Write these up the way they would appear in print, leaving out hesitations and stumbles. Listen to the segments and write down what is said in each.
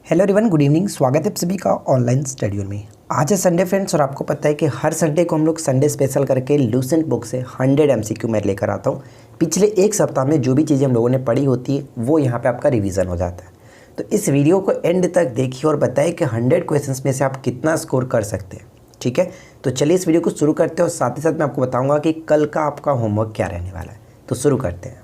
Hello everyone, good evening. स्वागत है आप सभी का ऑनलाइन स्टडी में। आज है संडे फ्रेंड्स, और आपको पता है कि हर संडे को हम लोग संडे स्पेशल करके लूसेंट बुक से 100 एमसीक्यू मैं लेकर आता हूँ। पिछले एक सप्ताह में जो भी चीज़ें हम लोगों ने पढ़ी होती है वो यहाँ पे आपका रिवीजन हो जाता है। तो इस वीडियो को एंड तक देखिए और बताइए कि 100 क्वेश्चन में से आप कितना स्कोर कर सकते हैं। ठीक है, तो चलिए इस वीडियो को शुरू करते हैं और साथ ही साथ मैं आपको बताऊँगा कि कल का आपका होमवर्क क्या रहने वाला है। तो शुरू करते हैं।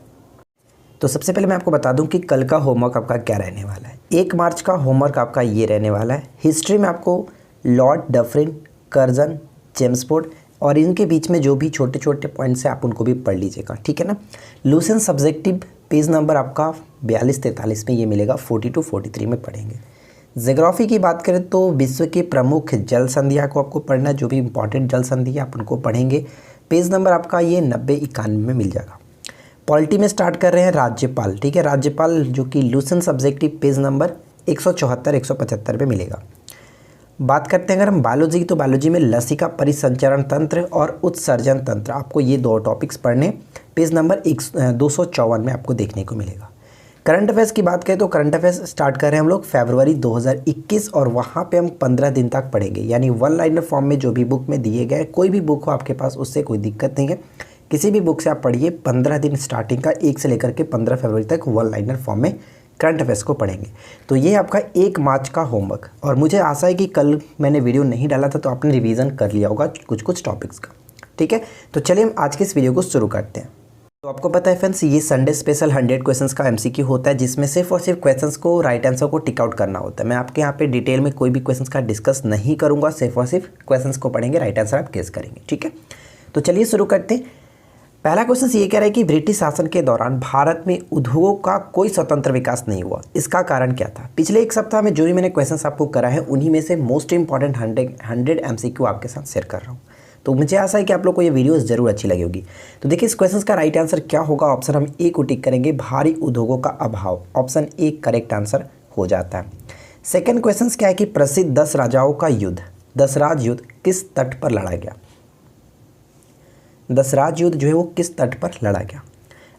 तो सबसे पहले मैं आपको बता दूं कि कल का होमवर्क आपका क्या रहने वाला है। 1 मार्च का होमवर्क आपका ये रहने वाला है। हिस्ट्री में आपको लॉर्ड डफरिन, कर्जन, चेम्सफोर्ड और इनके बीच में जो भी छोटे छोटे पॉइंट्स हैं आप उनको भी पढ़ लीजिएगा, ठीक है ना। लूसेंट सब्जेक्टिव पेज नंबर आपका 42-43 में ये मिलेगा, 42 43 में पढ़ेंगे। ज्योग्राफी की बात करें तो विश्व के प्रमुख जल संधियाँ को आपको पढ़ना है, जो भी इंपॉर्टेंट जल संधि है आप उनको पढ़ेंगे। पेज नंबर आपका ये 90-91 में मिल जाएगा। पॉलिटी में स्टार्ट कर रहे हैं राज्यपाल, ठीक है। राज्यपाल जो कि लूसेंट सब्जेक्टिव पेज नंबर 174-175 पे मिलेगा। बात करते हैं अगर हम बायोलॉजी की, तो बायोलॉजी में लसिका परिसंचरण तंत्र और उत्सर्जन तंत्र, आपको ये 2 टॉपिक्स पढ़ने, पेज नंबर 254 में आपको देखने को मिलेगा। करंट अफेयर्स की बात करें तो करंट अफेयर्स स्टार्ट कर रहे हैं हम लोग फरवरी 2021 और वहाँ पे हम 15 दिन तक पढ़ेंगे, यानी 1 लाइनर फॉर्म में जो भी बुक में दिए गए, कोई भी बुक हो आपके पास उससे कोई दिक्कत नहीं है, किसी भी बुक से आप पढ़िए। 15 दिन स्टार्टिंग का 1 से लेकर के 15 फरवरी तक 1 लाइनर फॉर्म में करंट अफेयर्स को पढ़ेंगे। तो ये आपका 1 मार्च का होमवर्क, और मुझे आशा है कि कल मैंने वीडियो नहीं डाला था तो आपने रिवीजन कर लिया होगा कुछ टॉपिक्स का, ठीक है। तो चलिए हम आज के इस वीडियो को शुरू करते हैं। तो आपको पता है फ्रेंड्स, ये संडे स्पेशल 100 क्वेश्चंस का एमसीक्यू होता है, जिसमें सिर्फ और सिर्फ क्वेश्चंस को राइट आंसर को टिक आउट करना होता है। मैं आपके यहाँ पे डिटेल में कोई भी क्वेश्चंस का डिस्कस नहीं करूँगा, सिर्फ और सिर्फ क्वेश्चंस को पढ़ेंगे, राइट आंसर आप गेस करेंगे, ठीक है। तो चलिए शुरू करते हैं। पहला क्वेश्चन ये कह रहा है कि ब्रिटिश शासन के दौरान भारत में उद्योगों का कोई स्वतंत्र विकास नहीं हुआ, इसका कारण क्या था। पिछले एक सप्ताह में जो भी मैंने क्वेश्चंस आपको करा है उन्हीं में से मोस्ट इंपॉर्टेंट 100 एमसीक्यू आपके साथ शेयर कर रहा हूँ। तो मुझे आशा है कि आप लोग को ये वीडियो ज़रूर अच्छी लगी होगी। तो देखिए इस क्वेश्चन का राइट आंसर क्या होगा। ऑप्शन हम ए को टिक करेंगे, भारी उद्योगों का अभाव। ऑप्शन ए करेक्ट आंसर हो जाता है। सेकेंड क्वेश्चन क्या है कि प्रसिद्ध 10 राजाओं का युद्ध, दसराज युद्ध किस तट पर लड़ा गया। दसराज युद्ध जो है वो किस तट पर लड़ा गया।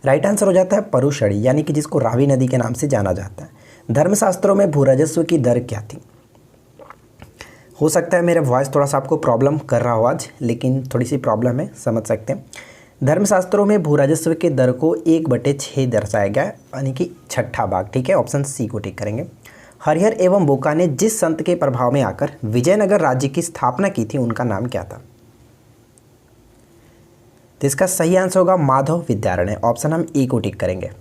राइट आंसर हो जाता है परुषणी, यानी कि जिसको रावी नदी के नाम से जाना जाता है। धर्मशास्त्रों में भू राजस्व की दर क्या थी। हो सकता है मेरा वॉइस थोड़ा सा आपको प्रॉब्लम कर रहा हो आज, लेकिन थोड़ी सी प्रॉब्लम है, समझ सकते हैं। धर्मशास्त्रों में भू राजस्व के दर को 1/6 दर्शाया गया, यानी कि छठा भाग, ठीक है। ऑप्शन सी को टिक करेंगे। हरिहर एवं बोका ने जिस संत के प्रभाव में आकर विजयनगर राज्य की स्थापना की थी उनका नाम क्या था। तो इसका सही आंसर होगा माधव विद्यारण्य। ऑप्शन हम ए को टिक करेंगे।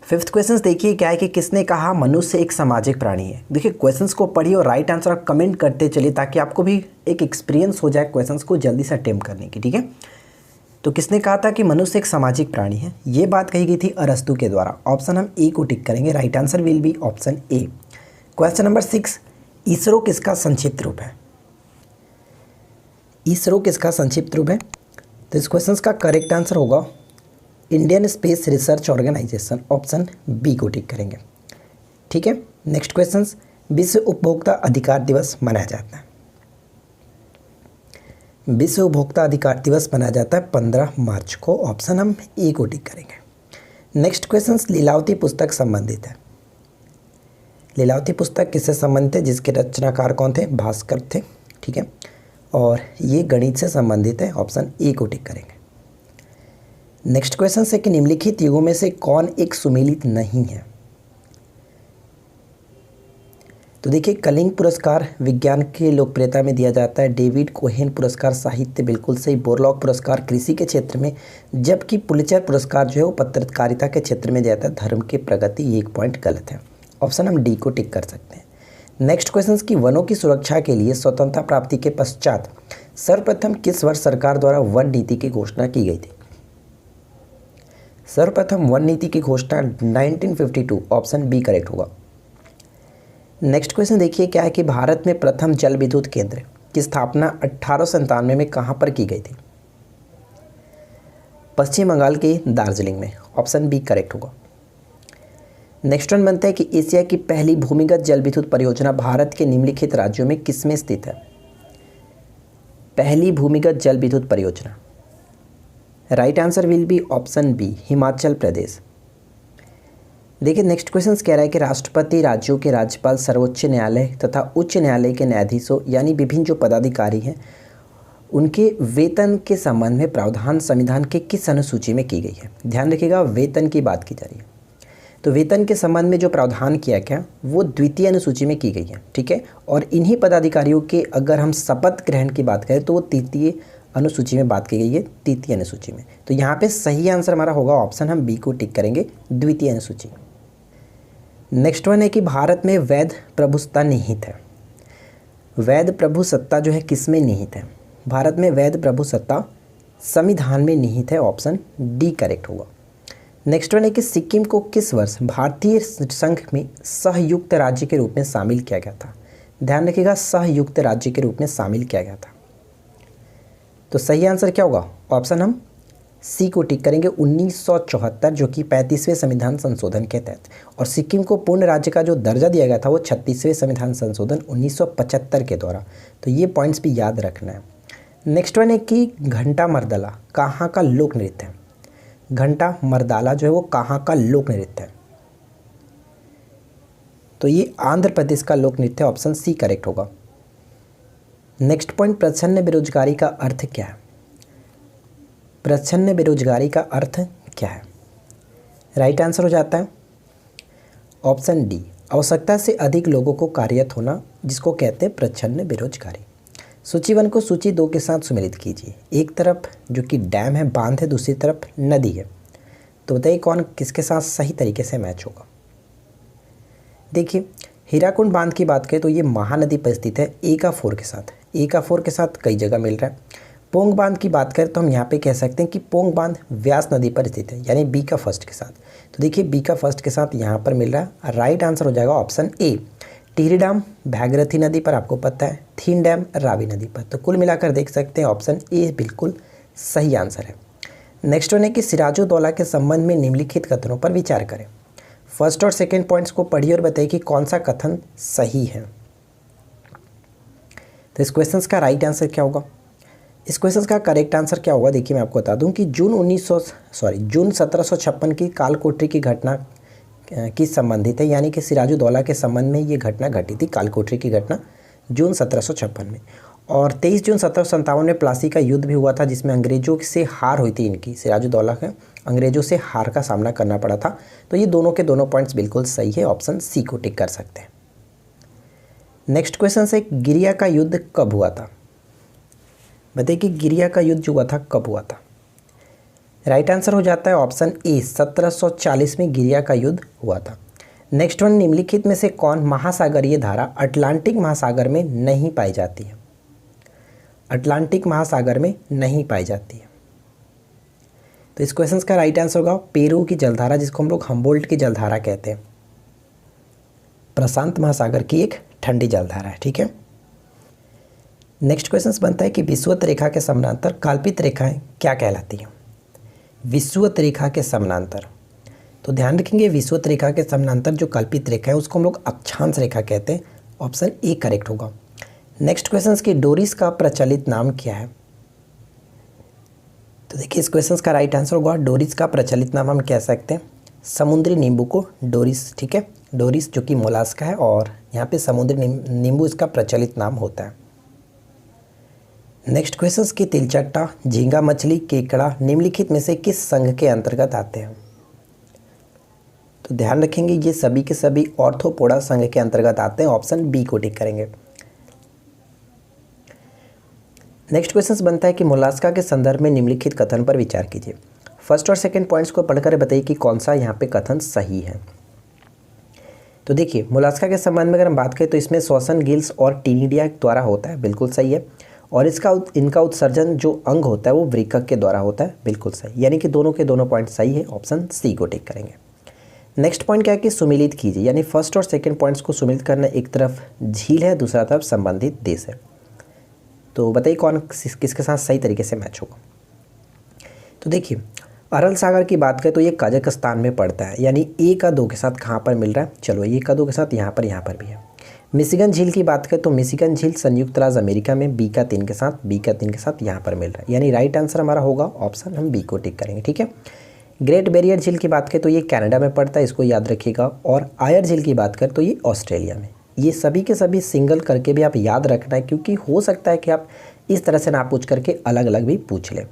फिफ्थ क्वेश्चन देखिए क्या है कि किसने कहा मनुष्य एक सामाजिक प्राणी है। देखिए क्वेश्चंस को पढ़िए और राइट आंसर आप कमेंट करते चलिए, ताकि आपको भी एक एक्सपीरियंस हो जाए क्वेश्चंस को जल्दी से अटेम्प्ट करने की, ठीक है। तो किसने कहा था कि मनुष्य एक सामाजिक प्राणी है, ये बात कही गई थी अरस्तु के द्वारा। ऑप्शन हम ए को टिक करेंगे। Right answer will be option A. Question number 6, ISRO किसका संक्षिप्त रूप है। इसरो किसका संक्षिप्त रूप है। तो इस क्वेश्चन का करेक्ट आंसर होगा Indian space research organisation. Option B को टिक करेंगे, ठीक है। नेक्स्ट क्वेश्चन, विश्व उपभोक्ता अधिकार दिवस मनाया जाता है। विश्व उपभोक्ता अधिकार दिवस मनाया जाता है 15 मार्च को। ऑप्शन हम ए को टिक करेंगे। नेक्स्ट क्वेश्चन, लीलावती पुस्तक संबंधित है। लीलावती पुस्तक किससे संबंधित है, जिसके रचनाकार कौन थे, भास्कर थे, ठीक है। और ये गणित से संबंधित है। ऑप्शन ए को टिक करेंगे। नेक्स्ट क्वेश्चन है कि निम्नलिखित युगों में से कौन एक सुमेलित नहीं है। तो देखिए कलिंग पुरस्कार विज्ञान की लोकप्रियता में दिया जाता है। डेविड कोहेन पुरस्कार साहित्य, बिल्कुल सही। बोरलॉग पुरस्कार कृषि के क्षेत्र में, जबकि पुलित्जर पुरस्कार जो है वो पत्रकारिता के क्षेत्र में दिया जाता है। धर्म की प्रगति, ये एक पॉइंट गलत है। ऑप्शन हम डी को टिक कर सकते हैं। नेक्स्ट क्वेश्चन की वनों की सुरक्षा के लिए स्वतंत्रता प्राप्ति के पश्चात सर्वप्रथम किस वर्ष सरकार द्वारा वन नीति की घोषणा की गई थी। सर्वप्रथम वन नीति की घोषणा 1952। ऑप्शन बी करेक्ट होगा। नेक्स्ट क्वेश्चन देखिए क्या है कि भारत में प्रथम जल विद्युत केंद्र की स्थापना 1897 में कहाँ पर की गई थी। पश्चिम बंगाल के दार्जिलिंग में। ऑप्शन बी करेक्ट होगा। नेक्स्ट वन बनता है कि एशिया की पहली भूमिगत जल विद्युत परियोजना भारत के निम्नलिखित राज्यों में किसमें स्थित है। पहली भूमिगत जल विद्युत परियोजना, right answer will be option B Himachal Pradesh. देखिए नेक्स्ट क्वेश्चन कह रहा है कि राष्ट्रपति, राज्यों के राज्यपाल, सर्वोच्च न्यायालय तथा उच्च न्यायालय के न्यायाधीशों यानी विभिन्न जो पदाधिकारी हैं उनके वेतन के संबंध में प्रावधान संविधान के किस अनुसूची में की गई है। ध्यान रखिएगा, वेतन की बात की जा रही है। तो वेतन के संबंध में जो प्रावधान किया गया वो द्वितीय अनुसूची में की गई है, ठीक है। और इन्हीं पदाधिकारियों के अगर हम शपथ ग्रहण की बात करें तो वो तृतीय अनुसूची में बात की गई है, तृतीय अनुसूची में। तो यहाँ पे सही आंसर हमारा होगा ऑप्शन, हम बी को टिक करेंगे, द्वितीय अनुसूची। नेक्स्ट वन है कि भारत में वैध प्रभुसत्ता निहित है। वैध प्रभुसत्ता जो है किस में निहित है? भारत में वैध प्रभुसत्ता संविधान में निहित है, ऑप्शन डी करेक्ट होगा। नेक्स्ट वन है कि सिक्किम को किस वर्ष भारतीय संघ में सहयुक्त राज्य के रूप में शामिल किया गया था। ध्यान रखिएगा, सहयुक्त राज्य के रूप में शामिल किया गया था। तो सही आंसर क्या होगा? ऑप्शन हम सी को टिक करेंगे, 1974, जो कि 35वें संविधान संशोधन के तहत। और सिक्किम को पूर्ण राज्य का जो दर्जा दिया गया था वो 36वें संविधान संशोधन 1975 के द्वारा। तो ये पॉइंट्स भी याद रखना है। नेक्स्ट वन है कि घंटा मर्दला कहाँ का लोक नृत्य है। घंटा मर्दाला जो है वो कहाँ का लोक नृत्य है? तो ये आंध्र प्रदेश का लोक नृत्य, ऑप्शन सी करेक्ट होगा। नेक्स्ट पॉइंट, प्रच्छन्न बेरोजगारी का अर्थ क्या है? प्रच्छन्न बेरोजगारी का अर्थ क्या है? राइट आंसर हो जाता है ऑप्शन डी, आवश्यकता से अधिक लोगों को कार्यरत होना, जिसको कहते हैं प्रच्छन्न बेरोजगारी। सूची 1 को सूची 2 के साथ सुमेलित कीजिए। एक तरफ जो कि डैम है, बांध है, दूसरी तरफ नदी है। तो बताइए कौन किसके साथ सही तरीके से मैच होगा। देखिए हीराकुंड बांध की बात करें तो ये महानदी पर स्थित है, एका4 के साथ। एका4 के साथ कई जगह मिल रहा है। पोंग बांध की बात करें तो हम यहाँ पे कह सकते हैं कि पोंग बांध व्यास नदी पर स्थित है, यानी बी का फर्स्ट के साथ। तो देखिए बी का फर्स्ट के साथ यहाँ पर मिल रहा है। राइट आंसर हो जाएगा option A, Tehri dam Bhagirathi नदी पर, आपको पता है थीन डैम रावी नदी पर। तो कुल मिलाकर देख सकते हैं ऑप्शन ए बिल्कुल सही आंसर है। नेक्स्ट वन है कि सिराजुद्दौला के संबंध में निम्नलिखित कथनों पर विचार करें। फर्स्ट और सेकंड पॉइंट्स को पढ़िए और बताइए कि कौन सा कथन सही है। तो इस क्वेश्चन का राइट आंसर क्या होगा? इस क्वेश्चन का करेक्ट आंसर क्या होगा? देखिए मैं आपको बता दूं कि जून 1756 की कालकोठरी की घटना की संबंधित है, यानी कि सिराजुद्दौला के संबंध में ये घटना घटी थी, कालकोठरी की घटना जून 1756 में। और 23 जून 1757 में प्लासी का युद्ध भी हुआ था, जिसमें अंग्रेजों से हार हुई थी इनकी, सिराजुद्दौला के अंग्रेजों से हार का सामना करना पड़ा था। तो ये दोनों के दोनों पॉइंट्स बिल्कुल सही है, ऑप्शन सी को टिक कर सकते हैं। नेक्स्ट क्वेश्चन से, गिरिया का युद्ध कब हुआ था? बताइए कि गिरिया का युद्ध जो हुआ था कब हुआ था? राइट आंसर हो जाता है ऑप्शन ए, 1740 में गिरिया का युद्ध हुआ था। नेक्स्ट वन, निम्नलिखित में से कौन महासागरीय धारा अटलांटिक महासागर में नहीं पाई जाती है? अटलांटिक महासागर में नहीं पाई जाती है। तो इस क्वेश्चन का राइट आंसर होगा पेरू की जलधारा, जिसको हम लोग हम्बोल्ट की जलधारा कहते हैं। प्रशांत महासागर की एक ठंडी जलधारा है, ठीक है। नेक्स्ट क्वेश्चन बनता है कि विषुवत रेखा के समानांतर कल्पित रेखाएं क्या कहलाती हैं? विषुवत रेखा के समानांतर, तो ध्यान रखेंगे विषुवत रेखा के समानांतर जो कल्पित रेखा है उसको हम लोग अक्षांश रेखा कहते हैं, ऑप्शन ए करेक्ट होगा। नेक्स्ट क्वेश्चन की डोरिस का प्रचलित नाम क्या है? तो देखिए इस क्वेश्चन का राइट आंसर होगा डोरिस का प्रचलित नाम हम कह सकते हैं समुद्री नींबू को डोरिस, ठीक है। डोरिस जो कि मोलास्का है और यहाँ पे समुद्री नींबू इसका प्रचलित नाम होता है। नेक्स्ट क्वेश्चन की तिलचट्टा, झींगा मछली, केकड़ा निम्नलिखित में से किस संघ के अंतर्गत आते हैं? तो ध्यान रखेंगे ये सभी के सभी ऑर्थोपोडा संघ के अंतर्गत आते हैं, ऑप्शन बी को टिक करेंगे। नेक्स्ट क्वेश्चन बनता है कि मोलास्का के संदर्भ में निम्नलिखित कथन पर विचार कीजिए। फर्स्ट और सेकंड पॉइंट्स को पढ़कर बताइए कि कौन सा यहाँ पे कथन सही है। तो देखिए मोलास्का के संबंध में अगर हम बात करें तो इसमें श्वसन गिल्स और टीनिडिया द्वारा होता है, बिल्कुल सही है। और इनका उत्सर्जन जो अंग होता है वो वृक्क के द्वारा होता है, बिल्कुल सही। यानी कि दोनों के दोनों पॉइंट सही है, ऑप्शन सी को टिक करेंगे। नेक्स्ट पॉइंट क्या है कि सुमिलित कीजिए, यानी फर्स्ट और सेकंड पॉइंट्स को सुमिलित करना, एक तरफ झील है दूसरा तरफ संबंधित देश है। तो बताइए कौन किसके साथ सही तरीके से मैच होगा। तो देखिए अरल सागर की बात करें तो ये कजाकिस्तान में पड़ता है, यानी ए का 2 के साथ कहाँ पर मिल रहा है? चलो ए का 2 के साथ यहाँ पर भी है। मिशिगन झील की बात करें तो मिशिगन झील संयुक्त राज्य अमेरिका में बी का 3 के साथ यहाँ पर मिल रहा है, यानी राइट आंसर हमारा होगा ऑप्शन हम बी को टिक करेंगे, ठीक है। ग्रेट बैरियर झील की बात करें तो ये कनाडा में पड़ता है, इसको याद रखिएगा। और आयर झील की बात करें तो ये ऑस्ट्रेलिया में। ये सभी के सभी सिंगल करके भी आप याद रखना है, क्योंकि हो सकता है कि आप इस तरह से ना पूछ करके अलग अलग भी पूछ लें।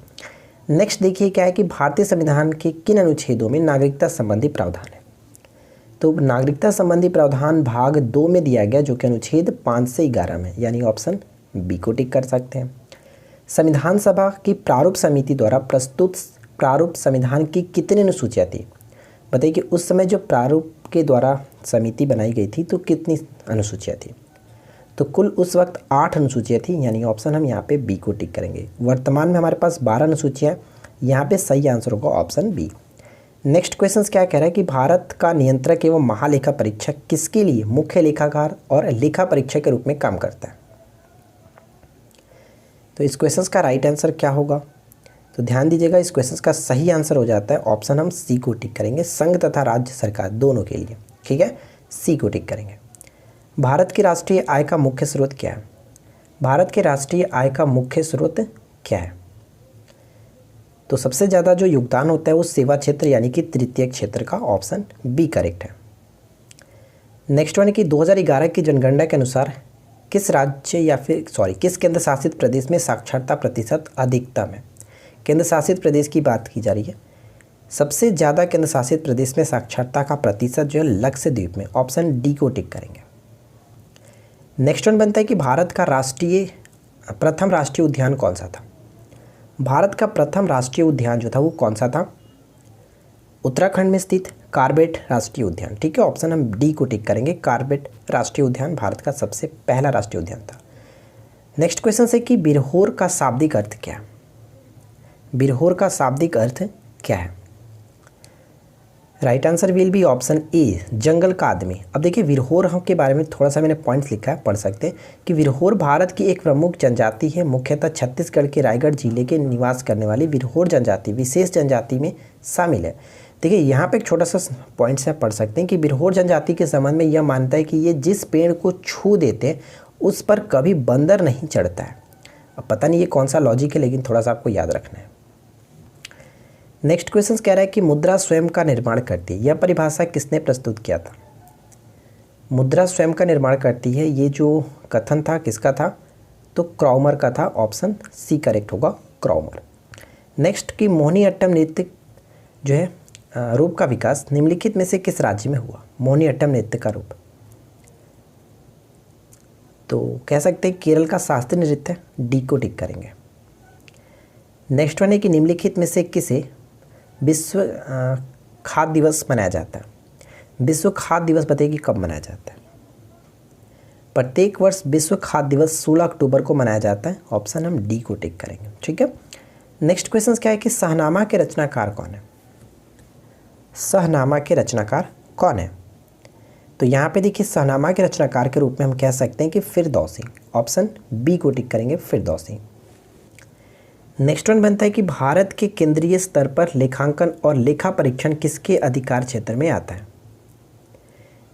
नेक्स्ट देखिए क्या है कि भारतीय संविधान के किन अनुच्छेदों में नागरिकता संबंधी प्रावधान है। तो नागरिकता संबंधी प्रावधान भाग 2 में दिया गया, जो कि अनुच्छेद 5 से 11 में, यानी ऑप्शन बी को टिक कर सकते हैं। संविधान सभा की प्रारूप समिति द्वारा प्रस्तुत प्रारूप संविधान की कितनी अनुसूचियाँ थी। बताइए कि उस समय जो प्रारूप के द्वारा समिति बनाई गई थी तो कितनी अनुसूचियाँ थी। तो कुल उस वक्त 8 अनुसूचियाँ थी, यानी ऑप्शन हम यहाँ पे बी को टिक करेंगे। वर्तमान में हमारे पास 12 अनुसूचियाँ, यहाँ पे सही आंसर होगा ऑप्शन बी। नेक्स्ट क्वेश्चन क्या कह रहा है कि भारत का नियंत्रक एवं महालेखा परीक्षक किसके लिए मुख्य लेखाकार और लेखा परीक्षक के रूप में काम करता है। तो इस क्वेश्चन का राइट आंसर क्या होगा, तो ध्यान दीजिएगा, इस क्वेश्चन का सही आंसर हो जाता है ऑप्शन हम सी को टिक करेंगे, संघ तथा राज्य सरकार दोनों के लिए। ठीक है, सी को टिक करेंगे। भारत की राष्ट्रीय आय का मुख्य स्रोत क्या है। भारत के राष्ट्रीय आय का मुख्य स्रोत क्या है। तो सबसे ज़्यादा जो योगदान होता है वो सेवा क्षेत्र यानी कि तृतीय क्षेत्र का, ऑप्शन बी करेक्ट है। नेक्स्ट वन है कि 2011 की जनगणना के अनुसार किस राज्य या फिर किस केंद्र शासित प्रदेश में साक्षरता प्रतिशत अधिकतम है। केंद्र शासित प्रदेश की बात की जा रही है। सबसे ज़्यादा केंद्र शासित प्रदेश में साक्षरता का प्रतिशत जो है लक्षद्वीप में, ऑप्शन डी को टिक करेंगे। नेक्स्ट वन बनता है कि भारत का प्रथम राष्ट्रीय उद्यान कौन सा था। भारत का प्रथम राष्ट्रीय उद्यान जो था वो कौन सा था। उत्तराखंड में स्थित कार्बेट राष्ट्रीय उद्यान। ठीक है, ऑप्शन हम डी को टिक करेंगे, कार्बेट राष्ट्रीय उद्यान भारत का सबसे पहला राष्ट्रीय उद्यान था। नेक्स्ट क्वेश्चन है कि बिरहोर का शाब्दिक अर्थ क्या है। बिरहोर का शाब्दिक अर्थ क्या है। Right answer will be option A, जंगल का आदमी। अब देखिए विरहोर के बारे में थोड़ा सा मैंने पॉइंट्स लिखा है, पढ़ सकते हैं कि विरहोर भारत की एक प्रमुख जनजाति है। मुख्यतः छत्तीसगढ़ के रायगढ़ जिले के निवास करने वाली विरहोर जनजाति विशेष जनजाति में शामिल है। देखिए यहाँ पे एक छोटा सा पॉइंट्स है, पढ़ सकते हैं कि बिरहोर जनजाति के संबंध में यह मानता है कि ये जिस पेड़ को छू देते हैं उस पर कभी बंदर नहीं चढ़ता है। अब पता नहीं ये कौन सा लॉजिक है, लेकिन थोड़ा सा आपको याद रखना है। नेक्स्ट क्वेश्चन कह रहा है कि मुद्रा स्वयं का निर्माण करती है। यह परिभाषा किसने प्रस्तुत किया था। मुद्रा स्वयं का निर्माण करती है, ये जो कथन था किसका था, तो क्रॉमर का था, ऑप्शन सी करेक्ट होगा, क्रॉमर। नेक्स्ट कि मोहिनीअट्टम नृत्य जो है रूप का विकास निम्नलिखित में से किस राज्य में हुआ। मोहिनीअट्टम नृत्य का रूप, तो कह सकते हैं केरल का शास्त्रीय नृत्य, डी को टिक करेंगे। नेक्स्ट वन है कि निम्नलिखित में से किसे विश्व खाद्य दिवस मनाया जाता है। विश्व खाद्य दिवस बताइए कब मनाया जाता है। प्रत्येक वर्ष विश्व खाद्य दिवस 16 अक्टूबर को मनाया जाता है, ऑप्शन हम डी को टिक करेंगे। ठीक है, नेक्स्ट क्वेश्चन क्या है कि शाहनामा के रचनाकार कौन है। शाहनामा के रचनाकार कौन है, तो यहाँ पे देखिए शाहनामा के रचनाकार के रूप में हम कह सकते हैं कि फिरदौसी, ऑप्शन बी को टिक करेंगे, फिरदौसी। नेक्स्ट वन बनता है कि भारत के केंद्रीय स्तर पर लेखांकन और लेखा परीक्षण किसके अधिकार क्षेत्र में आता है।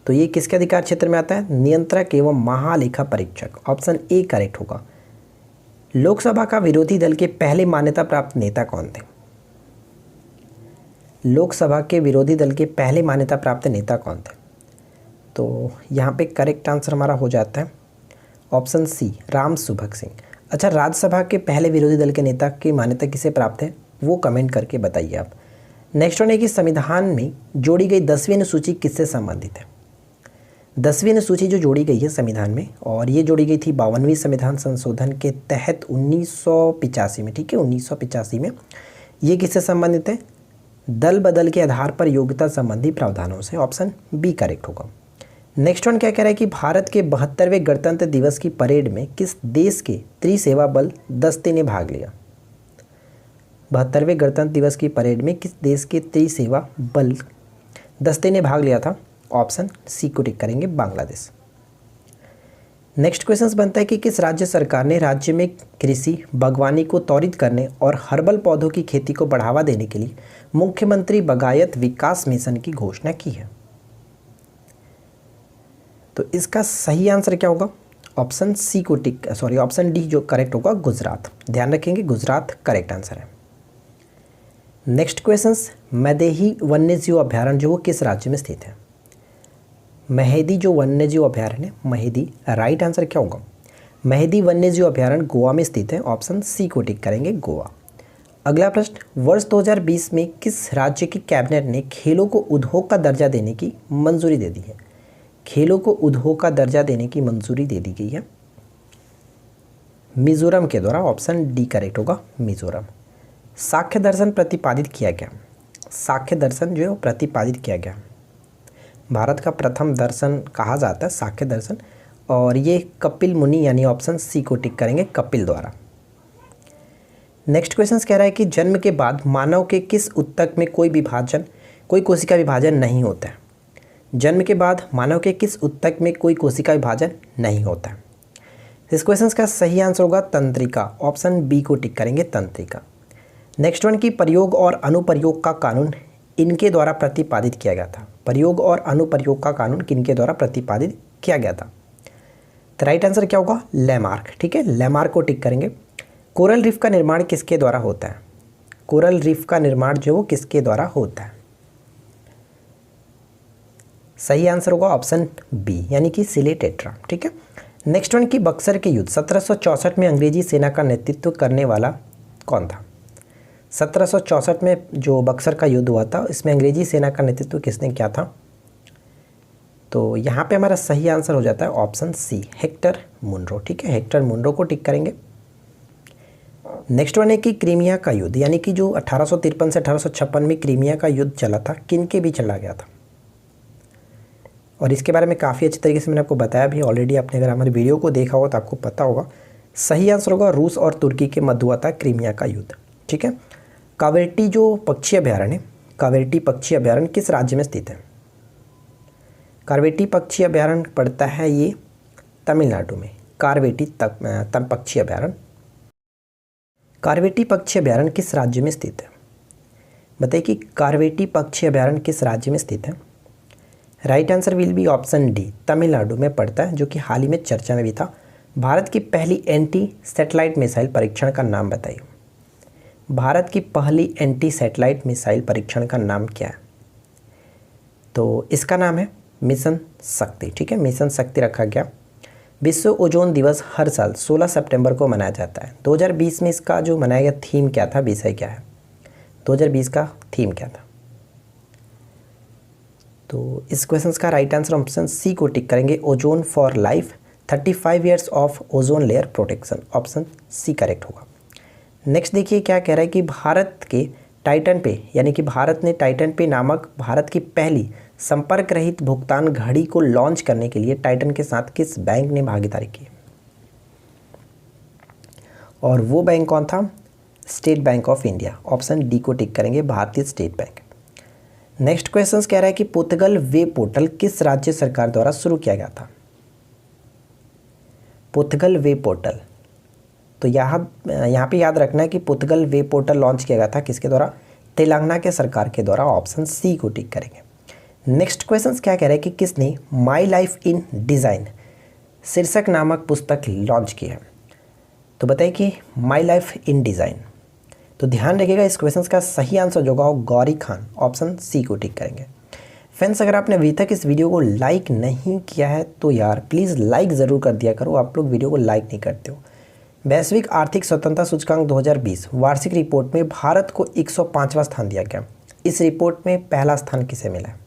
तो ये किसके अधिकार क्षेत्र में आता है, नियंत्रक एवं महालेखा परीक्षक, ऑप्शन ए करेक्ट होगा। लोकसभा का विरोधी दल के पहले मान्यता प्राप्त नेता कौन थे। लोकसभा के विरोधी दल के पहले मान्यता प्राप्त नेता कौन थे, तो यहाँ पे करेक्ट आंसर हमारा हो जाता है ऑप्शन सी, राम सुभग सिंह। अच्छा, राज्यसभा के पहले विरोधी दल के नेता की मान्यता किसे प्राप्त है, वो कमेंट करके बताइए आप। नेक्स्ट वन है कि संविधान में जोड़ी गई 10वीं अनुसूची किससे संबंधित है। 10वीं अनुसूची जो जोड़ी गई है संविधान में, और ये जोड़ी गई थी 52वीं संविधान संशोधन के तहत 1985 में। ठीक है, 1985 में। ये किससे संबंधित है, दल बदल के आधार पर योग्यता संबंधी प्रावधानों से, ऑप्शन बी करेक्ट होगा। नेक्स्ट वन क्या कह रहा है कि भारत के 72वें गणतंत्र दिवस की परेड में किस देश के त्रिसेवा बल दस्ते ने भाग लिया। 72वें गणतंत्र दिवस की परेड में किस देश के त्रिसेवा बल दस्ते ने भाग लिया था, ऑप्शन सी को टिक करेंगे, बांग्लादेश। नेक्स्ट क्वेश्चन बनता है कि किस राज्य सरकार ने राज्य में कृषि बागवानी को त्वरित करने और हर्बल पौधों की खेती को बढ़ावा देने के लिए मुख्यमंत्री बागायत विकास मिशन की घोषणा की है। तो इसका सही आंसर क्या होगा, ऑप्शन सी को टिक ऑप्शन डी जो करेक्ट होगा, गुजरात। ध्यान रखेंगे गुजरात करेक्ट आंसर है। नेक्स्ट क्वेश्चन, मैदेही वन्यजीव अभयारण्य जो वो किस राज्य में स्थित है? मेहदी जो वन्यजीव अभयारण्य है, मेहदी, राइट आंसर क्या होगा? मेहदी वन्यजीव अभयारण्य गोवा में स्थित है। ऑप्शन सी को टिक करेंगे, गोवा। अगला प्रश्न, वर्ष 2020 में किस राज्य की कैबिनेट ने खेलों को उद्योग का दर्जा देने की मंजूरी दे दी है? खेलों को उद्योग का दर्जा देने की मंजूरी दे दी गई है मिजोरम के द्वारा। ऑप्शन डी करेक्ट होगा, मिजोरम। साक्ष्य दर्शन प्रतिपादित किया गया। साक्ष्य दर्शन जो है प्रतिपादित किया गया, भारत का प्रथम दर्शन कहा जाता है साक्ष्य दर्शन, और ये कपिल मुनि यानी ऑप्शन सी को टिक करेंगे, कपिल द्वारा। नेक्स्ट क्वेश्चन कह रहा है कि जन्म के बाद मानव के किस ऊतक में कोई कोशिका विभाजन नहीं होता है? जन्म के बाद मानव के किस ऊतक में कोई कोशिका विभाजन नहीं होता है? इस क्वेश्चन का सही आंसर होगा तंत्रिका। ऑप्शन बी को टिक करेंगे, तंत्रिका। नेक्स्ट वन की प्रयोग और अनुप्रयोग का कानून इनके द्वारा प्रतिपादित किया गया था। प्रयोग और अनुप्रयोग का कानून किनके द्वारा प्रतिपादित किया गया था? तो राइट आंसर क्या होगा? लैमार्क। ठीक है, लैमार्क को टिक करेंगे। कोरल रीफ का निर्माण किसके द्वारा होता है? कोरल रीफ का निर्माण जो वो किसके द्वारा होता है? सही आंसर होगा ऑप्शन बी यानी कि सिलेटेट्रा। ठीक है, नेक्स्ट वन की बक्सर के युद्ध 1764 में अंग्रेजी सेना का नेतृत्व करने वाला कौन था? 1764 में जो बक्सर का युद्ध हुआ था इसमें अंग्रेजी सेना का नेतृत्व किसने किया था? तो यहाँ पे हमारा सही आंसर हो जाता है ऑप्शन सी, हेक्टर मुनरो। ठीक है, हेक्टर मुनरो को टिक करेंगे। नेक्स्ट वन है कि क्रीमिया का युद्ध यानी कि जो 1853 से 1856 में क्रीमिया का युद्ध चला था, किन के बीच चला गया था? और इसके बारे में काफ़ी अच्छी तरीके से मैंने आपको बताया भी ऑलरेडी। आपने अगर हमारे वीडियो को देखा हो तो आपको पता होगा। सही आंसर होगा रूस और तुर्की के मध्य हुआ था क्रीमिया का युद्ध। ठीक है, कावेरी जो पक्षी अभयारण्य, कावेरी पक्षी अभयारण्य किस राज्य में स्थित है? कावेरी पक्षी अभयारण्य पड़ता है ये तमिलनाडु में। कावेरी पक्षी अभयारण्य, कावेरी पक्षी अभयारण्य किस राज्य में स्थित है? बताइए कि कावेरी पक्षी अभयारण्य किस राज्य में स्थित है? Right answer will be option D, Tamil Nadu में पड़ता है, जो कि हाल ही में चर्चा में भी था। भारत की पहली एंटी सैटेलाइट मिसाइल परीक्षण का नाम बताइए। भारत की पहली एंटी सैटेलाइट मिसाइल परीक्षण का नाम क्या है? तो इसका नाम है मिशन शक्ति। ठीक है, मिशन शक्ति रखा गया। विश्व ओजोन दिवस हर साल 16 सितंबर को मनाया जाता है। 2020 में इसका जो मनाया गया थीम क्या था, विषय क्या है? 2020 का थीम क्या था? तो इस क्वेश्चन का राइट आंसर ऑप्शन सी को टिक करेंगे, ozone for life 35 years of ozone layer protection. Option C correct होगा। नेक्स्ट देखिए क्या कह रहा है कि भारत के टाइटन पे यानी कि भारत ने टाइटन पे नामक भारत की पहली संपर्क रहित भुगतान घड़ी को लॉन्च करने के लिए टाइटन के साथ किस बैंक ने भागीदारी की? और वो बैंक कौन था? State bank of India. Option D को टिक करेंगे, भारतीय स्टेट बैंक। नेक्स्ट क्वेश्चन कह रहा है कि पुर्तगाल वेब पोर्टल किस राज्य सरकार द्वारा शुरू किया गया था? पुर्तगाल वेब पोर्टल, तो यहाँ पे याद रखना है कि पुर्तगाल वेब पोर्टल लॉन्च किया गया था किसके द्वारा? तेलंगाना के सरकार के द्वारा। ऑप्शन सी को टिक करेंगे। नेक्स्ट क्वेश्चन क्या कह रहा है कि किसने माई लाइफ इन डिज़ाइन शीर्षक नामक पुस्तक लॉन्च की है? तो बताइए कि माई लाइफ इन डिज़ाइन, तो ध्यान रखिएगा इस क्वेश्चन का सही आंसर जो होगा गौरी खान। ऑप्शन सी को टिक करेंगे। फ्रेंड्स, अगर आपने अभी तक इस वीडियो को लाइक नहीं किया है तो यार प्लीज़ लाइक ज़रूर कर दिया करो। आप लोग वीडियो को लाइक नहीं करते हो। वैश्विक आर्थिक स्वतंत्रता सूचकांक 2020 वार्षिक रिपोर्ट में भारत को 105वां स्थान दिया गया। इस रिपोर्ट में पहला स्थान किसे मिला है?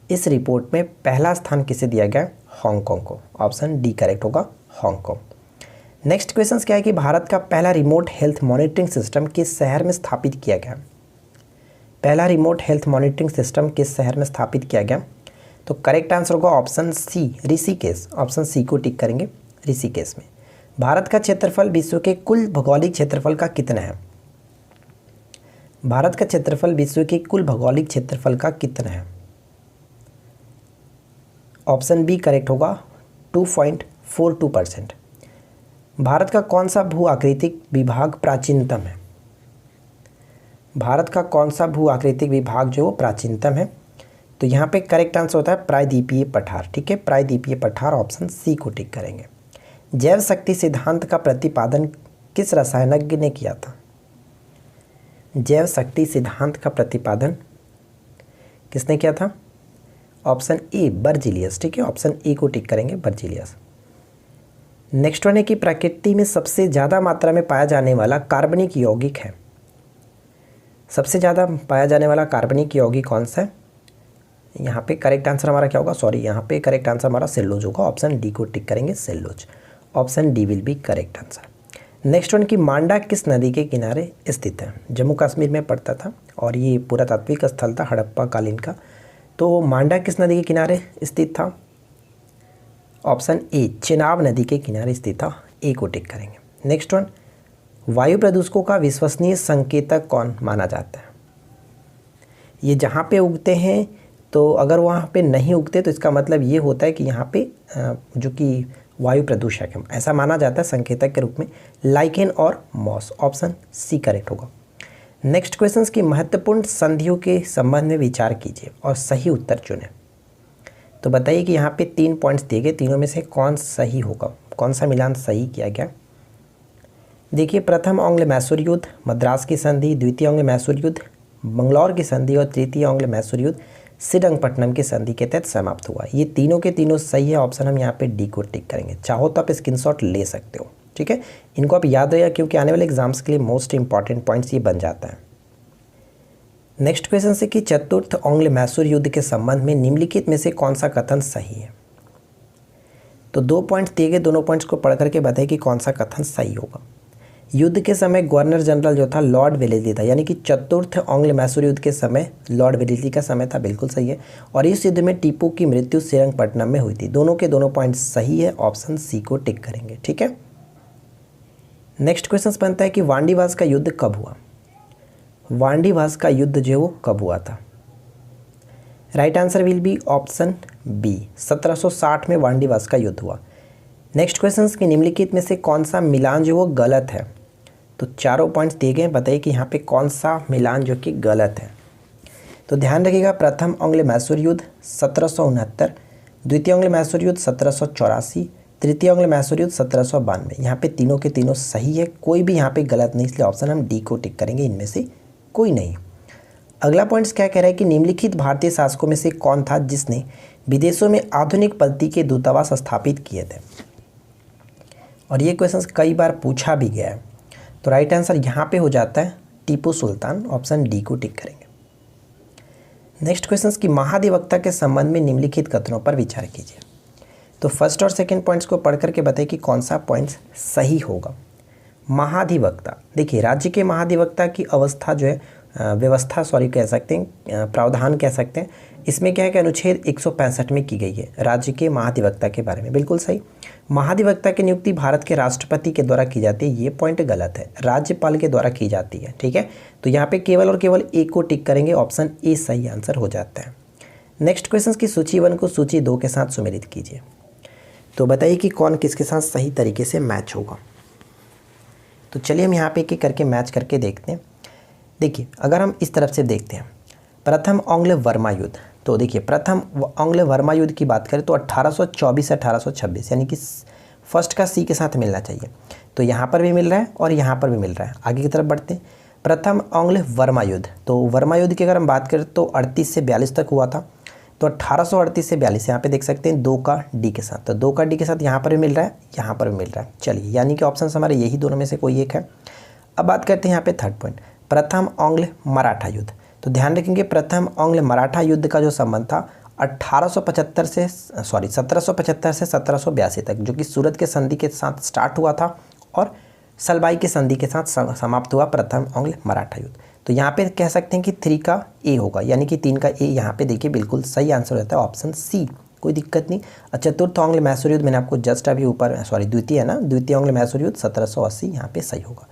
इस रिपोर्ट में पहला स्थान किसे दिया गया? हांगकांग को। ऑप्शन डी करेक्ट होगा, हांगकांग। नेक्स्ट क्वेश्चन क्या है कि भारत का पहला रिमोट हेल्थ मॉनिटरिंग सिस्टम किस शहर में स्थापित किया गया? पहला रिमोट हेल्थ मॉनिटरिंग सिस्टम किस शहर में स्थापित किया गया? तो करेक्ट आंसर होगा option C, Rishikesh. Option C को टिक करेंगे, ऋषिकेश में। भारत का क्षेत्रफल विश्व के कुल भौगोलिक क्षेत्रफल का कितना है? भारत का क्षेत्रफल विश्व के कुल भौगोलिक क्षेत्रफल का कितना है? ऑप्शन बी करेक्ट होगा, 2.42%। भारत का कौन सा भू आकृतिक विभाग प्राचीनतम है? भारत का कौन सा भू आकृतिक विभाग जो प्राचीनतम है? तो यहाँ पे करेक्ट आंसर होता है प्रायद्वीपीय पठार। ठीक है, प्रायद्वीपीय पठार। ऑप्शन सी को टिक करेंगे। जैव शक्ति सिद्धांत का प्रतिपादन किस रसायनज्ञ ने किया था? जैव शक्ति सिद्धांत का प्रतिपादन किसने किया था? Option A Berzelius. ठीक है, ऑप्शन ए को टिक करेंगे, बर्जीलियस। नेक्स्ट वन है कि प्रकृति में सबसे ज़्यादा मात्रा में पाया जाने वाला कार्बनिक यौगिक है। सबसे ज़्यादा पाया जाने वाला कार्बनिक यौगिक कौन सा है? यहाँ पे करेक्ट आंसर हमारा क्या होगा? सॉरी, यहाँ पे करेक्ट आंसर हमारा सेल्यूलोज होगा। ऑप्शन डी को टिक करेंगे, cellulose. Option D will be correct answer. Next one कि मांडा किस नदी के किनारे स्थित है? जम्मू कश्मीर में पड़ता था और ये पुरातात्विक स्थल था हड़प्पा कालीन का। तो मांडा किस नदी के किनारे स्थित था? ऑप्शन ए चेनाब नदी के किनारे स्थित था। ए को टिक करेंगे। नेक्स्ट वन, वायु प्रदूषकों का विश्वसनीय संकेतक कौन माना जाता है? ये जहाँ पे उगते हैं, तो अगर वहाँ पे नहीं उगते तो इसका मतलब ये होता है कि यहाँ पे जो कि वायु प्रदूषक है, ऐसा माना जाता है संकेतक के रूप में लाइकेन और मॉस। ऑप्शन सी करेक्ट होगा। नेक्स्ट क्वेश्चन की महत्वपूर्ण संधियों के संबंध में विचार कीजिए और सही उत्तर चुनें। तो बताइए कि यहाँ पे 3 पॉइंट्स दिए गए, तीनों में से कौन सही होगा, कौन सा मिलान सही किया गया? देखिए, प्रथम आंग्ल मैसूर युद्ध, मद्रास की संधि, द्वितीय आंग्ल मैसूर युद्ध, बंगलौर की संधि और तृतीय आंग्ल मैसूर युद्ध श्रीरंगपट्टनम की संधि के तहत समाप्त हुआ। ये तीनों के तीनों सही है। ऑप्शन हम यहाँ पे डी को टिक करेंगे। चाहो तो आप स्क्रीनशॉट ले सकते हो। ठीक है, इनको आप याद रखिएगा क्योंकि आने वाले एग्जाम्स के लिए मोस्ट इंपॉर्टेंट पॉइंट्स ये बन जाता है। नेक्स्ट क्वेश्चन से कि चतुर्थ आंग्ल मैसूर युद्ध के संबंध में निम्नलिखित में से कौन सा कथन सही है? तो 2 पॉइंट्स दिए गए, दोनों पॉइंट्स को पढ़ करके बताइए कि कौन सा कथन सही होगा। युद्ध के समय गवर्नर जनरल जो था लॉर्ड वेलेस्ली था, यानी कि चतुर्थ आंग्ल मैसूर युद्ध के समय लॉर्ड वेलेस्ली का समय था, बिल्कुल सही है। और इस युद्ध में टीपू की मृत्यु श्रीरंगपट्टनम में हुई थी। दोनों के दोनों पॉइंट सही है। ऑप्शन सी को टिक करेंगे। ठीक है, नेक्स्ट क्वेश्चन बनता है कि वांडीवास का युद्ध कब हुआ? वांडीवास का युद्ध जो है वो कब हुआ था? Right answer will be option B, 1760 में वांडीवास का युद्ध हुआ। नेक्स्ट क्वेश्चन की निम्नलिखित में से कौन सा मिलान जो वो गलत है? तो चारों पॉइंट्स दिए गए, बताइए कि यहाँ पे कौन सा मिलान जो कि गलत है। तो ध्यान रखिएगा, प्रथम आंग्ल मैसूर युद्ध 1769, द्वितीय आंग्ल मैसूर युद्ध 1784, तृतीय आंग्ल मैसूर युद्ध 1792। यहाँ पे तीनों के तीनों सही है, कोई भी यहाँ पे गलत नहीं, इसलिए ऑप्शन हम डी को टिक करेंगे, इनमें से कोई नहीं। अगला पॉइंट्स क्या कह रहा है कि निम्नलिखित भारतीय शासकों में से कौन था जिसने विदेशों में आधुनिक पद्धति के दूतावास स्थापित किए थे? और ये क्वेश्चन कई बार पूछा भी गया है। तो राइट आंसर यहाँ पे हो जाता है टीपू सुल्तान। ऑप्शन डी को टिक करेंगे। नेक्स्ट क्वेश्चन की महाधिवक्ता के संबंध में निम्नलिखित कथनों पर विचार कीजिए। तो फर्स्ट और सेकंड पॉइंट्स को पढ़ करके बताइए कि कौन सा पॉइंट्स सही होगा। महाधिवक्ता, देखिए राज्य के महाधिवक्ता की अवस्था जो है व्यवस्था कह सकते हैं, प्रावधान कह सकते हैं। इसमें क्या है कि अनुच्छेद 165 में की गई है राज्य के महाधिवक्ता के बारे में, बिल्कुल सही। महाधिवक्ता की नियुक्ति भारत के राष्ट्रपति के द्वारा की जाती है, ये पॉइंट गलत है, राज्यपाल के द्वारा की जाती है। ठीक है, तो यहाँ पे केवल और केवल एक को टिक करेंगे, ऑप्शन ए सही आंसर हो जाता है। नेक्स्ट क्वेश्चन की सूची 1 को सूची 2 के साथ सुमेलित कीजिए। तो बताइए कि कौन किसके साथ सही तरीके से मैच होगा। तो चलिए हम यहाँ पे एक एक करके मैच करके देखते हैं। देखिए, अगर हम इस तरफ से देखते हैं प्रथम आंग्ल वर्मा युद्ध, तो देखिए प्रथम आंग्ल वर्मा युद्ध की बात करें तो 1824 से 1826, यानी कि फर्स्ट का सी के साथ मिलना चाहिए। तो यहाँ पर भी मिल रहा है और यहाँ पर भी मिल रहा है। आगे की तरफ बढ़ते हैं, प्रथम आंग्ल वर्मा युद्ध, तो वर्मा युद्ध की अगर हम बात करें तो 38 से 42 तक हुआ था। तो 1838 से 42 यहाँ पे देख सकते हैं 2 का डी के साथ, तो 2 का डी के साथ यहाँ पर भी मिल रहा है, यहाँ पर भी मिल रहा है। चलिए, यानी कि ऑप्शन हमारे यही दोनों में से कोई एक है। अब बात करते हैं यहाँ पे थर्ड पॉइंट, प्रथम आंग्ल मराठा युद्ध। तो ध्यान रखेंगे प्रथम आंग्ल मराठा युद्ध का जो संबंध था 1775 से 1782 तक, जो कि सूरत के संधि के साथ स्टार्ट हुआ था और सलबाई के संधि के साथ समाप्त हुआ प्रथम आंग्ल मराठा युद्ध। तो यहाँ पे कह सकते हैं कि 3 का ए होगा, यानी कि 3 का ए यहाँ पे देखिए बिल्कुल सही आंसर रहता है, ऑप्शन सी, कोई दिक्कत नहीं। चतुर्थ आंग्ल मैसूर युद्ध मैंने आपको जस्ट अभी ऊपर द्वितीय है ना, द्वितीय आंग्ल मैसूर युद्ध 1780 यहाँ पे सही होगा।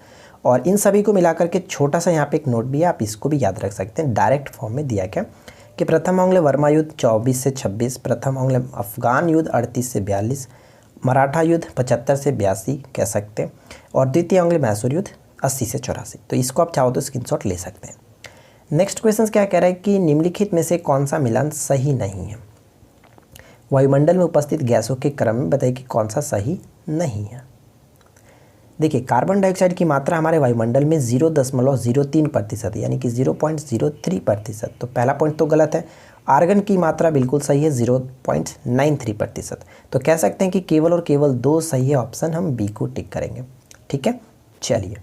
और इन सभी को मिलाकर के छोटा सा यहाँ पे एक नोट भी है, आप इसको भी याद रख सकते हैं, डायरेक्ट फॉर्म में दिया क्या कि प्रथम आंग्ल वर्मा युद्ध 24 से 26, प्रथम आंग्ल अफगान युद्ध 38 से 42, मराठा युद्ध 75 से 82 कह सकते हैं, और द्वितीय आंग्ल मैसूर युद्ध 80 से 84। तो इसको आप चाहो तो स्क्रीनशॉट ले सकते हैं। नेक्स्ट क्वेश्चन क्या कह रहा है कि निम्नलिखित में से कौन सा मिलान सही नहीं है। वायुमंडल में उपस्थित गैसों के क्रम में बताइए कि कौन सा सही नहीं है। देखिए कार्बन डाइऑक्साइड की मात्रा हमारे वायुमंडल में 0.03% यानी कि 0.03%। तो पहला पॉइंट तो गलत है। आर्गन की मात्रा बिल्कुल सही है 0.93%। तो कह सकते हैं कि केवल और केवल 2 सही है ऑप्शन, हम बी को टिक करेंगे। ठीक है, चलिए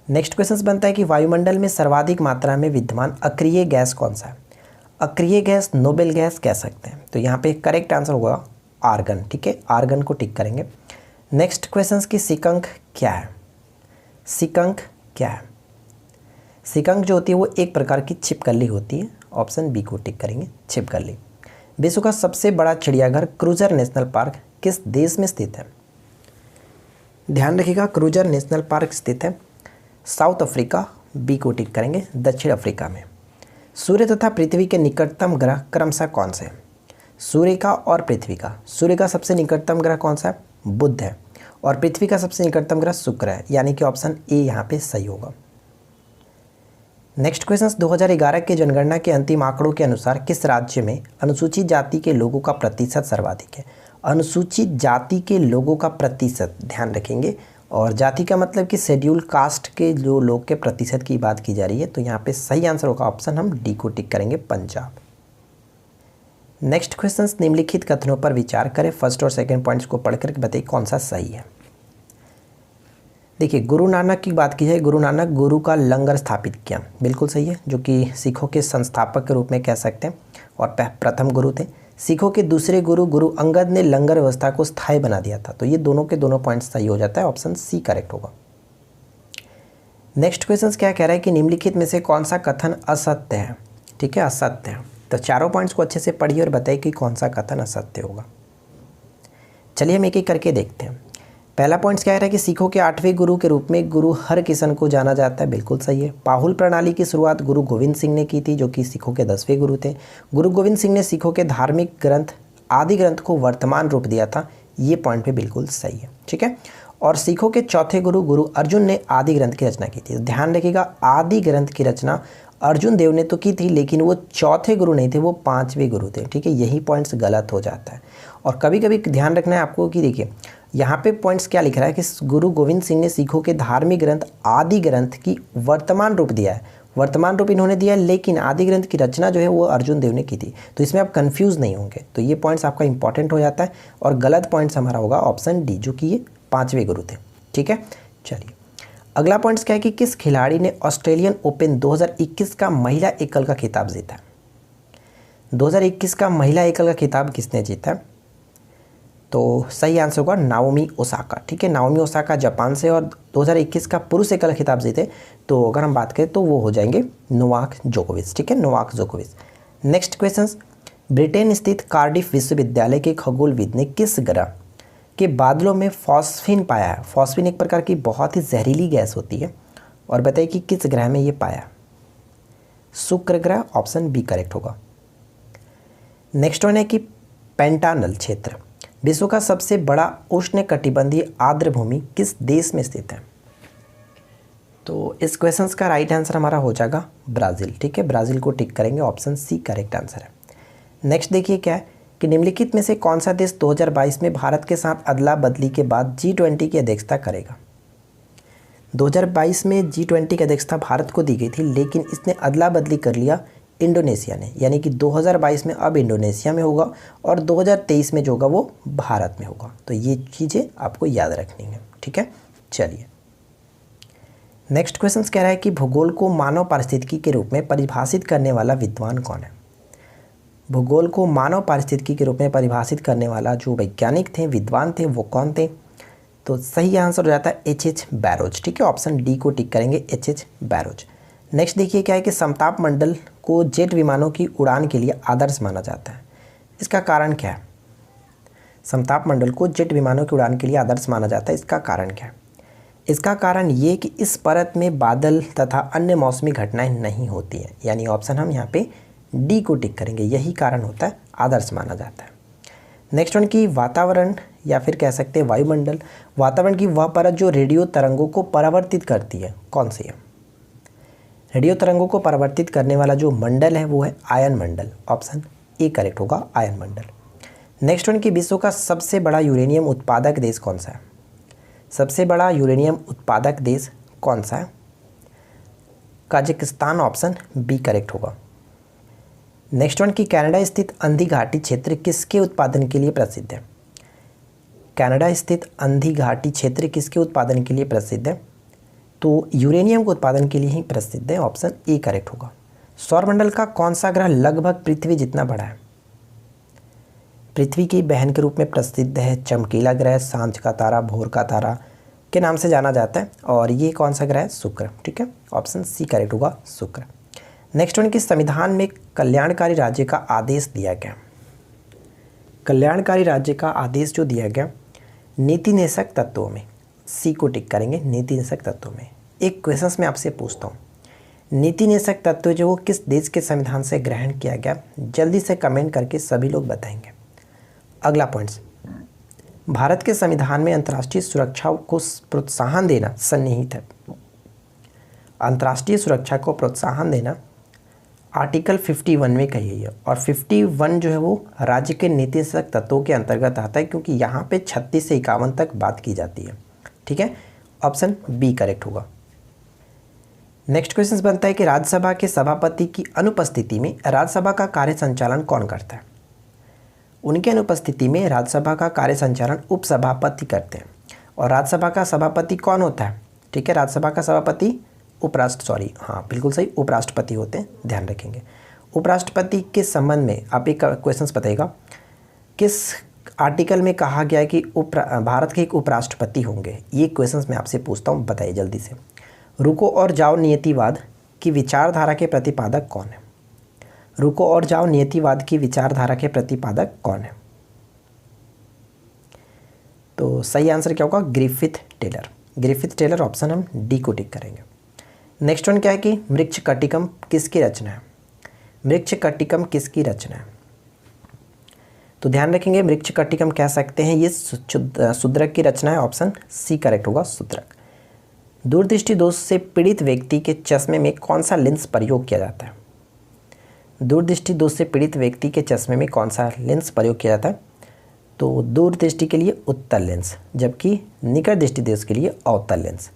नेक्स्ट क्वेश्चन बनता है कि वायुमंडल में सर्वाधिक मात्रा में विद्यमान अक्रिय गैस कौन सा है। अक्रिय गैस, नोबेल गैस कह सकते हैं। तो यहाँ पे करेक्ट आंसर होगा आर्गन। ठीक है, आर्गन को टिक करेंगे। नेक्स्ट क्वेश्चन की सिकंक क्या है। सिकंक क्या है। सिकंक जो होती है वो एक प्रकार की छिपकली होती है। ऑप्शन बी को टिक करेंगे, छिपकली। विश्व का सबसे बड़ा चिड़ियाघर क्रूजर नेशनल पार्क किस देश में स्थित है। ध्यान रखिएगा, क्रूजर नेशनल पार्क स्थित है साउथ अफ्रीका। बी को टिक करेंगे, दक्षिण अफ्रीका में। सूर्य तथा पृथ्वी के निकटतम ग्रह क्रमशः कौन से हैं। सूर्य का और पृथ्वी का। सूर्य का सबसे निकटतम ग्रह कौन सा है, बुध है। और पृथ्वी का सबसे निकटतम ग्रह शुक्र है, यानी कि ऑप्शन ए यहाँ पे सही होगा। नेक्स्ट क्वेश्चन 2011 के जनगणना के अंतिम आंकड़ों के अनुसार किस राज्य में अनुसूचित जाति के लोगों का प्रतिशत सर्वाधिक है। अनुसूचित जाति के लोगों का प्रतिशत, ध्यान रखेंगे। और जाति का मतलब कि शेड्यूल कास्ट के जो लोग के प्रतिशत की बात की जा रही है। तो यहाँ पे सही आंसर होगा ऑप्शन, हम डी को टिक करेंगे, पंजाब। नेक्स्ट क्वेश्चन निम्नलिखित कथनों पर विचार करें। फर्स्ट और सेकंड पॉइंट्स को पढ़कर बताइए कौन सा सही है। देखिए गुरु नानक की बात की जाए, गुरु नानक गुरु का लंगर स्थापित किया, बिल्कुल सही है, जो कि सिखों के संस्थापक के रूप में कह सकते हैं और प्रथम गुरु थे। सिखों के दूसरे गुरु गुरु अंगद ने लंगर व्यवस्था को स्थायी बना दिया था। तो ये दोनों के दोनों पॉइंट्स सही हो जाता है, ऑप्शन सी करेक्ट होगा। नेक्स्ट क्वेश्चन क्या कह रहा है कि निम्नलिखित में से कौन सा कथन असत्य है। ठीक है, असत्य है। तो चारों पॉइंट्स को अच्छे से पढ़िए और बताइए कि कौन सा कथन असत्य होगा। चलिए हम एक एक करके देखते हैं। पहला पॉइंट क्या कह रहा है कि सिखों के 8वें गुरु के रूप में गुरु हरकिशन को जाना जाता है, बिल्कुल सही है। पाहुल प्रणाली की शुरुआत गुरु गोविंद सिंह ने की थी, जो कि सिखों के 10वें गुरु थे। गुरु गोविंद सिंह ने सिखों के धार्मिक ग्रंथ आदि ग्रंथ को वर्तमान रूप दिया था, ये पॉइंट पे बिल्कुल सही है। ठीक है, और सिखों के चौथे गुरु गुरु अर्जुन ने आदि ग्रंथ की रचना की थी। ध्यान रखिएगा, आदि ग्रंथ की रचना अर्जुन देव ने तो की थी, लेकिन वो चौथे गुरु नहीं थे, वो 5वें गुरु थे। ठीक है, यही पॉइंट्स गलत हो जाता है। और कभी कभी ध्यान रखना है आपको कि देखिए यहाँ पे पॉइंट्स क्या लिख रहा है कि गुरु गोविंद सिंह ने सिखों के धार्मिक ग्रंथ आदि ग्रंथ की वर्तमान रूप दिया है, वर्तमान रूप इन्होंने दिया है, लेकिन आदि ग्रंथ की रचना जो है वो अर्जुन देव ने की थी। तो इसमें आप कंफ्यूज नहीं होंगे। तो ये पॉइंट्स आपका इंपॉर्टेंट हो जाता है। और गलत पॉइंट्स हमारा होगा ऑप्शन डी, जो कि ये 5वें गुरु थे। ठीक है, चलिए अगला पॉइंट्स क्या है कि किस खिलाड़ी ने ऑस्ट्रेलियन ओपन 2021 का महिला एकल का खिताब जीता। 2021 का महिला एकल का खिताब किसने जीता। तो सही आंसर होगा नाओमी ओसाका। ठीक है, नाओमी ओसाका जापान से, और 2021 का पुरुष एकल खिताब जीते तो अगर हम बात करें तो वो हो जाएंगे नोवाक जोकोविच। ठीक है, नोवाक जोकोविच। नेक्स्ट क्वेश्चन, ब्रिटेन स्थित कार्डिफ विश्वविद्यालय के खगोलविद ने किस ग्रह के बादलों में फॉस्फीन पाया है। फॉस्फीन एक प्रकार की बहुत ही जहरीली गैस होती है, और बताइए कि किस ग्रह में ये पाया। शुक्र ग्रह, ऑप्शन बी करेक्ट होगा। नेक्स्ट वन है कि पेंटानल क्षेत्र विश्व का सबसे बड़ा उष्णकटिबंधीय आर्द्र भूमि किस देश में स्थित है। तो इस क्वेश्चन का राइट आंसर हमारा हो जाएगा ब्राज़ील। ठीक है, ब्राज़ील को टिक करेंगे, ऑप्शन सी करेक्ट आंसर है। नेक्स्ट देखिए क्या है कि निम्नलिखित में से कौन सा देश 2022 में भारत के साथ अदला बदली के बाद G20 की अध्यक्षता करेगा। 2022 में G20 की अध्यक्षता भारत को दी गई थी, लेकिन इसने अदला बदली कर लिया इंडोनेशिया ने, यानी कि 2022 में अब इंडोनेशिया में होगा और 2023 में जो होगा वो भारत में होगा। तो ये चीज़ें आपको याद रखनी है। ठीक है, चलिए नेक्स्ट क्वेश्चन कह रहा है कि भूगोल को मानव पारिस्थितिकी के रूप में परिभाषित करने वाला विद्वान कौन है। भूगोल को मानव पारिस्थितिकी के रूप में परिभाषित करने वाला जो वैज्ञानिक थे, विद्वान थे, वो कौन थे। तो सही आंसर हो जाता है H.H. बैरोज। ठीक है, ऑप्शन डी को टिक करेंगे, H.H. बैरोज। नेक्स्ट देखिए क्या है कि समताप मंडल को जेट विमानों की उड़ान के लिए आदर्श माना जाता है। इसका कारण क्या है। समताप मंडल को जेट विमानों की उड़ान के लिए आदर्श माना जाता है, इसका कारण क्या है। इसका कारण ये कि इस परत में बादल तथा अन्य मौसमी घटनाएं नहीं होती हैं, यानी ऑप्शन हम यहाँ पे डी को टिक करेंगे, यही कारण होता है, आदर्श माना जाता है। नेक्स्ट वन की वातावरण या फिर कह सकते हैं वायुमंडल, वातावरण की वह परत जो रेडियो तरंगों को परावर्तित करती है, कौन सी है। रेडियो तरंगों को परावर्तित करने वाला जो मंडल है वो है ion Mandal, option A correct होगा, आयन मंडल। नेक्स्ट वन की विश्व का सबसे बड़ा यूरेनियम उत्पादक देश कौन सा है। सबसे बड़ा यूरेनियम उत्पादक देश कौन सा है? कजाकिस्तान, ऑप्शन बी करेक्ट होगा। नेक्स्ट वन कि कनाडा स्थित अंधी घाटी क्षेत्र किसके उत्पादन के लिए प्रसिद्ध है? कनाडा स्थित अंधी घाटी क्षेत्र किसके उत्पादन के लिए प्रसिद्ध है? तो यूरेनियम के उत्पादन के लिए ही प्रसिद्ध है, ऑप्शन ए करेक्ट होगा। सौरमंडल का कौन सा ग्रह लगभग पृथ्वी जितना बड़ा है? पृथ्वी की बहन के रूप में प्रसिद्ध है, चमकीला ग्रह, सांझ का तारा, भोर का तारा के नाम से जाना जाता है, और ये कौन सा ग्रह है? शुक्र, ठीक है, ऑप्शन सी करेक्ट होगा, शुक्र। नेक्स्ट वन कि संविधान में कल्याणकारी राज्य का आदेश दिया गया। कल्याणकारी राज्य का आदेश जो दिया गया नीति निदेशक तत्वों में, सी को टिक करेंगे, नीति निदेशक तत्वों में। एक क्वेश्चन मैं आपसे पूछता हूँ, नीति निदेशक तत्व जो वो किस देश के संविधान से ग्रहण किया गया? जल्दी से कमेंट करके सभी लोग बताएंगे। अगला पॉइंट्स, भारत के संविधान में अंतर्राष्ट्रीय सुरक्षा को प्रोत्साहन देना सन्निहित है। अंतर्राष्ट्रीय सुरक्षा को प्रोत्साहन देना आर्टिकल 51 में कही गई है, और 51 जो है वो राज्य के नीति निदेशक तत्वों के अंतर्गत आता है, क्योंकि यहाँ पे 36 से 51 तक बात की जाती है, ठीक है, ऑप्शन बी करेक्ट होगा। नेक्स्ट क्वेश्चन बनता है कि राज्यसभा के सभापति की अनुपस्थिति में राज्यसभा का कार्य संचालन कौन करता है? उनके अनुपस्थिति में राज्यसभा का कार्य संचालन उपसभापति करते हैं, और राज्यसभा का सभापति कौन होता है? ठीक है, राज्यसभा का सभापति बिल्कुल सही, उपराष्ट्रपति होते हैं, ध्यान रखेंगे। उपराष्ट्रपति के संबंध में आप एक क्वेश्चन बताइएगा, किस आर्टिकल में कहा गया है कि भारत के एक उपराष्ट्रपति होंगे? ये क्वेश्चन मैं आपसे पूछता हूँ, बताइए जल्दी से। रुको और जाओ नियतिवाद की विचारधारा के प्रतिपादक कौन है? रुको और जाओ नियतिवाद की विचारधारा के प्रतिपादक कौन है? तो सही आंसर क्या होगा? Griffith Taylor. Griffith Taylor, option हम डी को टिक करेंगे। नेक्स्ट वन क्या है कि मृच्छकटिकम किसकी रचना है? मृच्छकटिकम किसकी रचना है? तो ध्यान रखेंगे, मृच्छकटिकम कह सकते हैं ये शूद्रक की रचना है, ऑप्शन सी करेक्ट होगा, शूद्रक। दूरदृष्टि दोष से पीड़ित व्यक्ति के चश्मे में कौन सा लेंस प्रयोग किया जाता है? दूरदृष्टि दोष से पीड़ित व्यक्ति के चश्मे में कौन सा लेंस प्रयोग किया जाता है? तो दूरदृष्टि के लिए उत्तल लेंस, जबकि निकट दृष्टि दोष के लिए अवतल लेंस।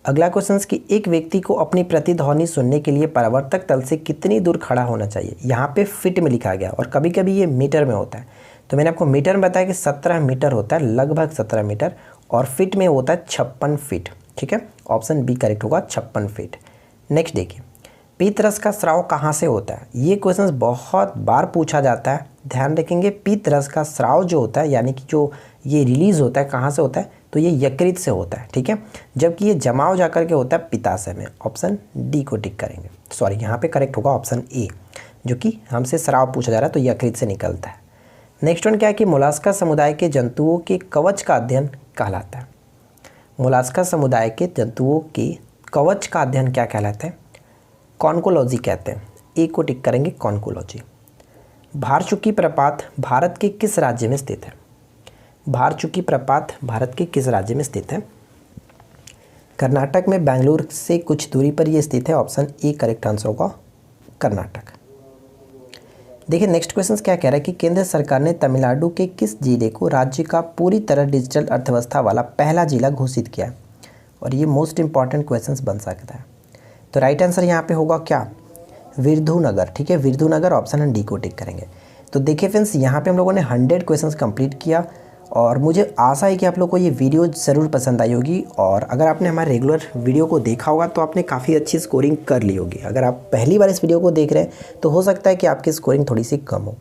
अगला क्वेश्चन कि एक व्यक्ति को अपनी प्रतिध्वनि सुनने के लिए परावर्तक तल से कितनी दूर खड़ा होना चाहिए? यहाँ पे फिट में लिखा गया, और कभी कभी ये मीटर में होता है, तो मैंने आपको मीटर में बताया कि 17 मीटर होता है, लगभग 17 मीटर, और फिट में होता है 56 फीट, ठीक है, ऑप्शन बी करेक्ट होगा, 56 फीट। नेक्स्ट देखिए, पीतरस का स्राव कहाँ से होता है? ये क्वेश्चन बहुत बार पूछा जाता है, ध्यान रखेंगे। पीतरस का स्राव जो होता है, यानी कि जो ये रिलीज होता है, कहाँ से होता है? तो ये यकृत से होता है, ठीक है, जबकि ये जमाव जाकर के होता है पित्ताशय में, ऑप्शन डी को टिक करेंगे। सॉरी, यहाँ पे करेक्ट होगा ऑप्शन ए, जो कि हमसे स्राव पूछा जा रहा है, तो यकृत से निकलता है। नेक्स्ट वन क्या है कि मोलास्का समुदाय के जंतुओं के कवच का अध्ययन कहलाता है? मोलास्का समुदाय के जंतुओं के कवच का अध्ययन क्या कहलाता है? कॉन्कोलॉजी कहते हैं, ए को टिक करेंगे, कॉन्कोलॉजी। भारचुकी प्रपात भारत के किस राज्य में स्थित है? भारचुकी प्रपात भारत के किस राज्य में स्थित है? कर्नाटक में बेंगलुरु से कुछ दूरी पर यह स्थित है, ऑप्शन ए करेक्ट आंसर होगा, कर्नाटक। देखिए नेक्स्ट क्वेश्चन क्या कह रहा है कि केंद्र सरकार ने तमिलनाडु के किस जिले को राज्य का पूरी तरह डिजिटल अर्थव्यवस्था वाला पहला जिला घोषित किया है? और ये मोस्ट इंपॉर्टेंट क्वेश्चन बन सकता है। तो राइट आंसर यहाँ पे होगा क्या? विरुधुनगर, ठीक है, विरुधुनगर, ऑप्शन हम डी को टिक करेंगे। तो देखिए फ्रेंड्स, यहाँ पे हम लोगों ने 100 क्वेश्चंस कंप्लीट किया, और मुझे आशा है कि आप लोग को ये वीडियो ज़रूर पसंद आई होगी, और अगर आपने हमारे रेगुलर वीडियो को देखा होगा तो आपने काफ़ी अच्छी स्कोरिंग कर ली होगी। अगर आप पहली बार इस वीडियो को देख रहे हैं तो हो सकता है कि आपकी स्कोरिंग थोड़ी सी कम हो,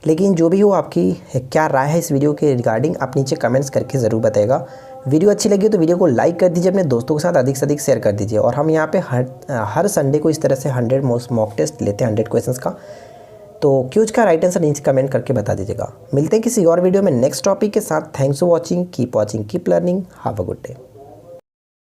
लेकिन जो भी हो, आपकी क्या राय है इस वीडियो के रिगार्डिंग आप नीचे कमेंट्स करके ज़रूर बताइएगा। वीडियो अच्छी लगी तो वीडियो को लाइक कर दीजिए, अपने दोस्तों के साथ अधिक से अधिक शेयर कर दीजिए, और हम यहाँ पे हर संडे को इस तरह से 100 मॉक टेस्ट लेते हैं 100 क्वेश्चंस का। तो क्यूज का राइट आंसर नीचे कमेंट करके बता दीजिएगा। मिलते हैं किसी और वीडियो में नेक्स्ट टॉपिक के साथ। Thanks for watching, keep learning, have a good day.